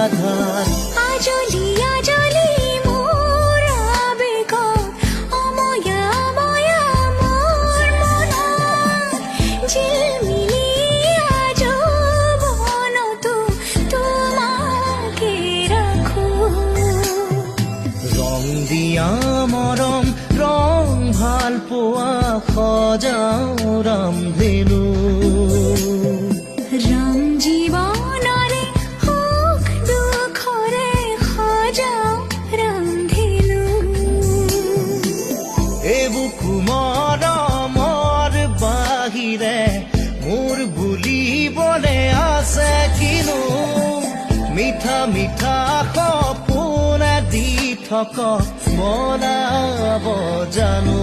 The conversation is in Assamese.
আধাৰ আজলি আজলি মোৰ আবেগত অময়া অময়া মোৰ মনত ঝিলমিলিয়া যৌৱনতো তোমাকে ৰাখো ৰং দিয়া মৰম ৰং ভাল পোৱা সজাও ৰামধেনু ৰাম জীৱনৰে সুখ দুখৰে সজাও ৰামধেনু এবুকু মৰমৰ বাহিৰে মোৰ বুলিবলে আছে কিনো মিঠা মিঠা সপোন দি থকা বনাব জানো